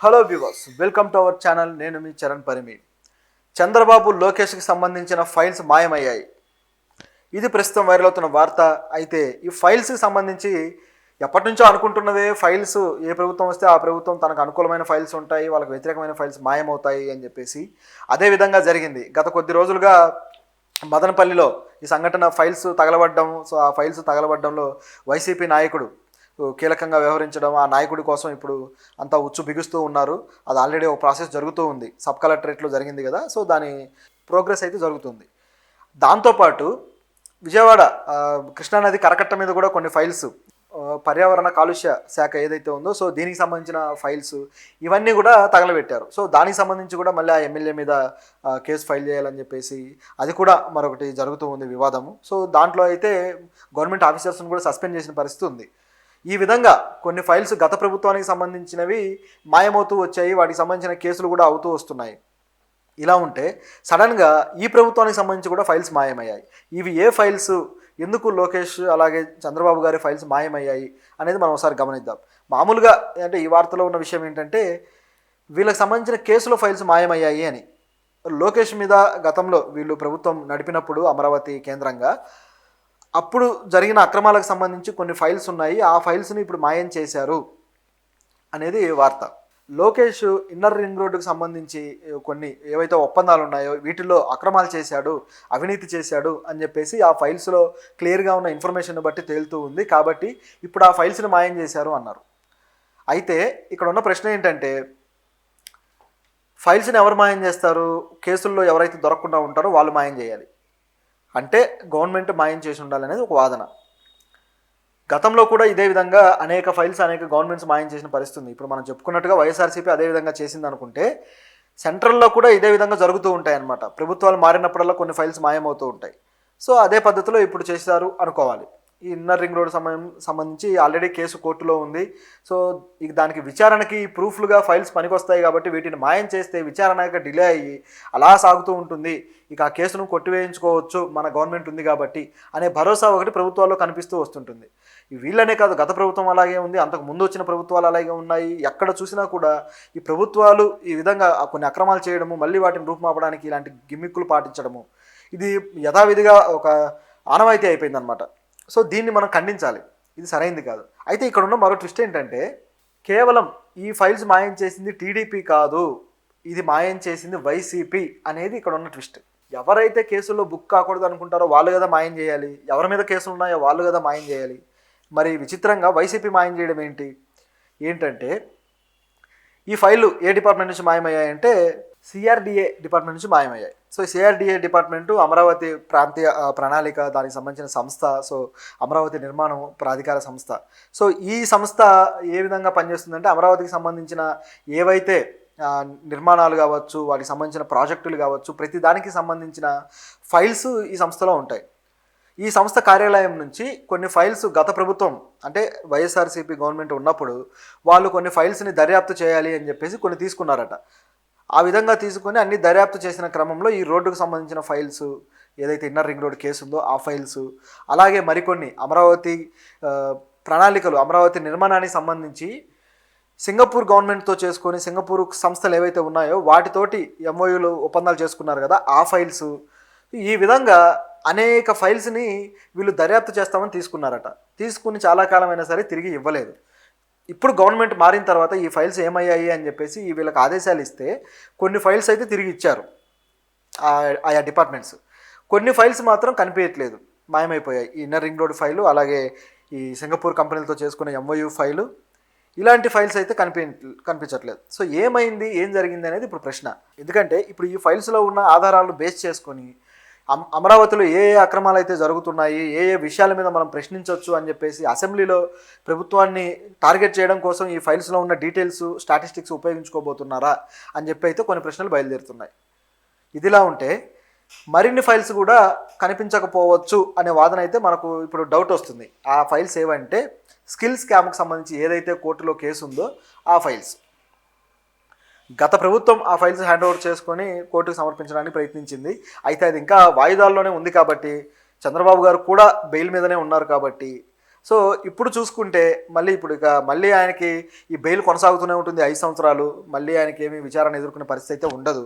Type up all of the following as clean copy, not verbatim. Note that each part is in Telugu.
Hello viewers, welcome to our channel. నేను మీ చరణ్ పరిమి. చంద్రబాబు లోకేష్కి సంబంధించిన ఫైల్స్ మాయమయ్యాయి. ఇది ప్రస్తుతం వైరల్ అవుతున్న వార్త. అయితే ఈ ఫైల్స్కి సంబంధించి ఎప్పటి నుంచో అనుకుంటున్నదే, ఫైల్స్ ఏ ప్రభుత్వం వస్తే ఆ ప్రభుత్వం తనకు అనుకూలమైన ఫైల్స్ ఉంటాయి, వాళ్ళకి వ్యతిరేకమైన ఫైల్స్ మాయమవుతాయి అని చెప్పేసి అదే విధంగా జరిగింది. గత కొద్ది రోజులుగా మదనపల్లిలో ఈ సంఘటన ఫైల్స్ తగలబడ్డం. సో ఆ ఫైల్స్ తగలబడ్డంలో వైసీపీ నాయకుడు కీలకంగా వ్యవహరించడం, ఆ నాయకుడి కోసం ఇప్పుడు అంతా ఉచ్చు బిగుస్తూ ఉన్నారు. అది ఆల్రెడీ ఒక ప్రాసెస్ జరుగుతూ ఉంది. సబ్ కలెక్టరేట్లో జరిగింది కదా, సో దాని ప్రోగ్రెస్ అయితే జరుగుతుంది. దాంతోపాటు విజయవాడ కృష్ణానది కరకట్ట మీద కూడా కొన్ని ఫైల్స్, పర్యావరణ కాలుష్య శాఖ ఏదైతే ఉందో, సో దీనికి సంబంధించిన ఫైల్స్ ఇవన్నీ కూడా తగలబెట్టారు. సో దానికి సంబంధించి కూడా మళ్ళీ ఆ ఎమ్మెల్యే మీద కేసు ఫైల్ చేయాలని చెప్పేసి అది కూడా మరొకటి జరుగుతూ ఉంది వివాదము. సో దాంట్లో అయితే గవర్నమెంట్ ఆఫీసర్స్ని కూడా సస్పెండ్ చేసిన పరిస్థితి ఉంది. ఈ విధంగా కొన్ని ఫైల్స్ గత ప్రభుత్వానికి సంబంధించినవి మాయమవుతూ వచ్చాయి. వాటికి సంబంధించిన కేసులు కూడా అవుతూ వస్తున్నాయి. ఇలా ఉంటే సడన్గా ఈ ప్రభుత్వానికి సంబంధించి కూడా ఫైల్స్ మాయమయ్యాయి. ఇవి ఏ ఫైల్స్, ఎందుకు లోకేష్ అలాగే చంద్రబాబు గారి ఫైల్స్ మాయమయ్యాయి అనేది మనం ఒకసారి గమనిద్దాం. మామూలుగా అంటే ఈ వార్తలో ఉన్న విషయం ఏంటంటే, వీళ్ళకి సంబంధించిన కేసులో ఫైల్స్ మాయమయ్యాయి అని. లోకేష్ మీద గతంలో వీళ్ళు ప్రభుత్వం నడిపినప్పుడు అమరావతి కేంద్రంగా అప్పుడు జరిగిన అక్రమాలకు సంబంధించి కొన్ని ఫైల్స్ ఉన్నాయి. ఆ ఫైల్స్ని ఇప్పుడు మాయం చేశారు అనేది వార్త. లోకేష్ ఇన్నర్ రింగ్ రోడ్డుకు సంబంధించి కొన్ని ఏవైతే ఒప్పందాలు ఉన్నాయో వీటిల్లో అక్రమాలు చేశాడు, అవినీతి చేశాడు అని చెప్పేసి ఆ ఫైల్స్లో క్లియర్గా ఉన్న ఇన్ఫర్మేషన్ బట్టి తేలుతూ ఉంది. కాబట్టి ఇప్పుడు ఆ ఫైల్స్ని మాయం చేశారు అన్నారు. అయితే ఇక్కడ ఉన్న ప్రశ్న ఏంటంటే, ఫైల్స్ని ఎవరు మాయం చేస్తారు? కేసుల్లో ఎవరైతే దొరకకుండా ఉంటారో వాళ్ళు మాయం చేయాలి. అంటే గవర్నమెంట్ మాయం చేసి ఉండాలనేది ఒక వాదన. గతంలో కూడా ఇదే విధంగా అనేక ఫైల్స్ అనేక గవర్నమెంట్స్ మాయం చేసిన పరిస్థితి ఉంది. ఇప్పుడు మనం చెప్పుకున్నట్టుగా వైఎస్ఆర్సీపీ అదే విధంగా చేసింది అనుకుంటే, సెంట్రల్లో కూడా ఇదే విధంగా జరుగుతూ ఉంటాయి అన్నమాట. ప్రభుత్వాలు మారినప్పుడల్లా కొన్ని ఫైల్స్ మాయమవుతూ ఉంటాయి. సో అదే పద్ధతిలో ఇప్పుడు చేశారు అనుకోవాలి. ఈ ఇన్నర్ రింగ్ రోడ్ సంబంధించి ఆల్రెడీ కేసు కోర్టులో ఉంది. సో ఇక దానికి విచారణకి ప్రూఫ్లుగా ఫైల్స్ పనికొస్తాయి కాబట్టి వీటిని మాయం చేస్తే విచారణ డిలే అయ్యి అలా సాగుతూ ఉంటుంది. ఇక ఆ కేసును కొట్టివేయించుకోవచ్చు, మన గవర్నమెంట్ ఉంది కాబట్టి అనే భరోసా ఒకటి ప్రభుత్వాల్లో కనిపిస్తూ వస్తుంటుంది. వీళ్ళనే కాదు, గత ప్రభుత్వం అలాగే ఉంది, అంతకు ముందు వచ్చిన ప్రభుత్వాలు అలాగే ఉన్నాయి. ఎక్కడ చూసినా కూడా ఈ ప్రభుత్వాలు ఈ విధంగా కొన్ని అక్రమాలు చేయడము, మళ్ళీ వాటిని రూపుమాపడానికి ఇలాంటి గిమ్మిక్కులు పాటించడము, ఇది యథావిధిగా ఒక ఆనవాయితీ అయిపోయిందనమాట. సో దీన్ని మనం ఖండించాలి. ఇది సరైంది కాదు. అయితే ఇక్కడ ఉన్న మరో ట్విస్ట్ ఏంటంటే, కేవలం ఈ ఫైల్స్ మాయం చేసింది టీడీపీ కాదు, ఇది మాయం చేసింది వైసీపీ అనేది ఇక్కడ ఉన్న ట్విస్ట్. ఎవరైతే కేసుల్లో బుక్ కాకూడదు అనుకుంటారో వాళ్ళు కదా మాయం చేయాలి, ఎవరి మీద కేసులు ఉన్నాయో వాళ్ళు కదా మాయం చేయాలి. మరి విచిత్రంగా వైసీపీ మాయం చేయడం ఏంటంటే ఈ ఫైళ్ళు ఏ డిపార్ట్మెంట్ నుంచి మాయమయ్యాయంటే సిఆర్డిఏ డిపార్ట్మెంట్ నుంచి మాయమయ్యాయి. సో సిఆర్డిఏ డిపార్ట్మెంటు అమరావతి ప్రాంతీయ ప్రణాళిక, దానికి సంబంధించిన సంస్థ. సో అమరావతి నిర్మాణం ప్రాధికార సంస్థ. సో ఈ సంస్థ ఏ విధంగా పనిచేస్తుందంటే, అమరావతికి సంబంధించిన ఏవైతే నిర్మాణాలు కావచ్చు, వాటికి సంబంధించిన ప్రాజెక్టులు కావచ్చు, ప్రతి దానికి సంబంధించిన ఫైల్స్ ఈ సంస్థలో ఉంటాయి. ఈ సంస్థ కార్యాలయం నుంచి కొన్ని ఫైల్స్ గత ప్రభుత్వం అంటే వైఎస్ఆర్సీపీ గవర్నమెంట్ ఉన్నప్పుడు వాళ్ళు కొన్ని ఫైల్స్ని దర్యాప్తు చేయాలి అని చెప్పేసి కొన్ని తీసుకున్నారట. ఆ విధంగా తీసుకొని అన్ని దర్యాప్తు చేసిన క్రమంలో ఈ రోడ్డుకు సంబంధించిన ఫైల్స్, ఏదైతే ఇన్నర్ రింగ్ రోడ్ కేసు ఉందో ఆ ఫైల్స్, అలాగే మరికొన్ని అమరావతి ప్రణాళికలు, అమరావతి నిర్మాణానికి సంబంధించి సింగపూర్ గవర్నమెంట్తో చేసుకొని సింగపూర్ సంస్థలు ఏవైతే ఉన్నాయో వాటితోటి ఎంఓయూలు ఒప్పందాలు చేసుకున్నారు కదా, ఆ ఫైల్స్, ఈ విధంగా అనేక ఫైల్స్ని వీళ్ళు దర్యాప్తు చేస్తామని తీసుకున్నారట. తీసుకుని చాలా కాలమైనా సరే తిరిగి ఇవ్వలేదు. ఇప్పుడు గవర్నమెంట్ మారిన తర్వాత ఈ ఫైల్స్ ఏమయ్యాయి అని చెప్పేసి వీళ్ళకి ఆదేశాలు ఇస్తే కొన్ని ఫైల్స్ అయితే తిరిగి ఇచ్చారు ఆయా డిపార్ట్మెంట్స్. కొన్ని ఫైల్స్ మాత్రం కనిపించట్లేదు, మాయమైపోయాయి. ఈ ఇన్నర్ రింగ్ రోడ్ ఫైలు, అలాగే ఈ సింగపూర్ కంపెనీలతో చేసుకున్న ఎంఓయూ ఫైలు, ఇలాంటి ఫైల్స్ అయితే కనిపించట్లేదు. సో ఏమైంది, ఏం జరిగింది అనేది ఇప్పుడు ప్రశ్న. ఎందుకంటే ఇప్పుడు ఈ ఫైల్స్లో ఉన్న ఆధారాలను బేస్ చేసుకొని అమరావతిలో ఏ అక్రమాలు అయితే జరుగుతున్నాయి, ఏ విషయాల మీద మనం ప్రశ్నించవచ్చు అని చెప్పేసి అసెంబ్లీలో ప్రభుత్వాన్ని టార్గెట్ చేయడం కోసం ఈ ఫైల్స్లో ఉన్న డీటెయిల్స్, స్టాటిస్టిక్స్ ఉపయోగించుకోబోతున్నారా అని చెప్పి అయితే కొన్ని ప్రశ్నలు బయలుదేరుతున్నాయి. ఇదిలా ఉంటే మరిన్ని ఫైల్స్ కూడా కనిపించకపోవచ్చు అనే వాదన అయితే మనకు ఇప్పుడు డౌట్ వస్తుంది. ఆ ఫైల్స్ ఏవంటే స్కిల్ స్కామ్కి సంబంధించి ఏదైతే కోర్టులో కేసు ఉందో ఆ ఫైల్స్. గత ప్రభుత్వం ఆ ఫైల్స్ హ్యాండ్ ఓవర్ చేసుకొని కోర్టుకు సమర్పించడానికి ప్రయత్నించింది. అయితే అది ఇంకా వాయిదాల్లోనే ఉంది కాబట్టి, చంద్రబాబు గారు కూడా బెయిల్ మీదనే ఉన్నారు కాబట్టి సో ఇప్పుడు చూసుకుంటే మళ్ళీ ఆయనకి ఈ బెయిల్ కొనసాగుతూనే ఉంటుంది 5 సంవత్సరాలు, మళ్ళీ ఆయనకి ఏమీ విచారణ ఎదుర్కొనే పరిస్థితి అయితే ఉండదు.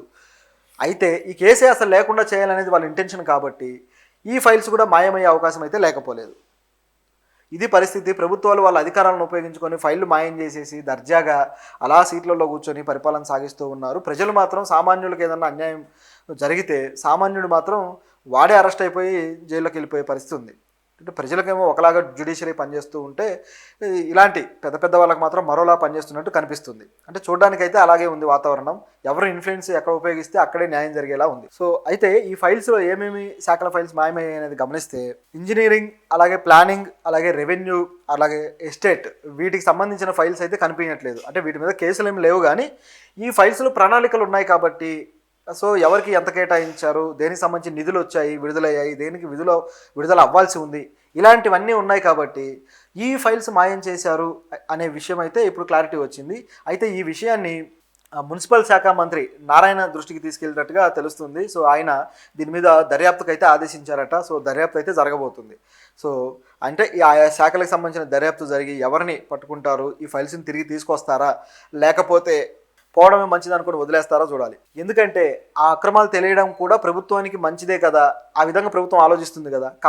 అయితే ఈ కేసే అసలు లేకుండా చేయాలనేది వాళ్ళ ఇంటెన్షన్ కాబట్టి ఈ ఫైల్స్ కూడా మాయమయ్యే అవకాశం అయితే లేకపోలేదు. ఇది పరిస్థితి. ప్రభుత్వాలు వాళ్ళ అధికారాలను ఉపయోగించుకొని ఫైళ్లు మాయం చేసేసి దర్జాగా అలా సీట్లలో కూర్చొని పరిపాలన సాగిస్తూ ఉన్నారు. ప్రజలు మాత్రం సామాన్యులకు ఏదన్నా అన్యాయం జరిగితే సామాన్యుడు మాత్రం వాడే అరెస్ట్ అయిపోయి జైల్లోకి వెళ్ళిపోయే పరిస్థితి ఉంది. అంటే ప్రజలకేమో ఒకలాగా జ్యుడిషియరీ పనిచేస్తూ ఉంటే ఇలాంటి పెద్ద పెద్ద వాళ్ళకి మాత్రం మరోలా పనిచేస్తున్నట్టు కనిపిస్తుంది. అంటే చూడడానికైతే అలాగే ఉంది వాతావరణం. ఎవరు ఇన్ఫ్లుయెన్స్ ఎక్కడ ఉపయోగిస్తే అక్కడే న్యాయం జరిగేలా ఉంది. సో అయితే ఈ ఫైల్స్లో ఏమేమి శాఖల ఫైల్స్ మాయమయ్యాయి అనేది గమనిస్తే ఇంజనీరింగ్, అలాగే ప్లానింగ్, అలాగే రెవెన్యూ, అలాగే ఎస్టేట్, వీటికి సంబంధించిన ఫైల్స్ అయితే కనిపించట్లేదు. అంటే వీటి మీద కేసులు ఏమి లేవు, కానీ ఈ ఫైల్స్లో ప్రణాళికలు ఉన్నాయి కాబట్టి సో ఎవరికి ఎంత కేటాయించారు, దేనికి సంబంధించి నిధులు వచ్చాయి, విడుదలయ్యాయి, దేనికి విడుదల అవ్వాల్సి ఉంది, ఇలాంటివన్నీ ఉన్నాయి కాబట్టి ఈ ఫైల్స్ మాయం చేశారు అనే విషయం అయితే ఇప్పుడు క్లారిటీ వచ్చింది. అయితే ఈ విషయాన్ని మున్సిపల్ శాఖ మంత్రి నారాయణ దృష్టికి తీసుకెళ్ళినట్టుగా తెలుస్తుంది. సో ఆయన దీని మీద దర్యాప్తుకు అయితే ఆదేశించారట. సో దర్యాప్తు అయితే జరగబోతుంది. సో అంటే ఆయా శాఖలకు సంబంధించిన దర్యాప్తు జరిగి ఎవరిని పట్టుకుంటారు, ఈ ఫైల్స్ని తిరిగి తీసుకొస్తారా, లేకపోతే పోవడమే మంచిది అనుకుని వదిలేస్తారో చూడాలి. ఎందుకంటే ఆ అక్రమాలు తెలియడం కూడా ప్రభుత్వానికి మంచిదే కదా, ఆ విధంగా ప్రభుత్వం ఆలోచిస్తుంది కదా.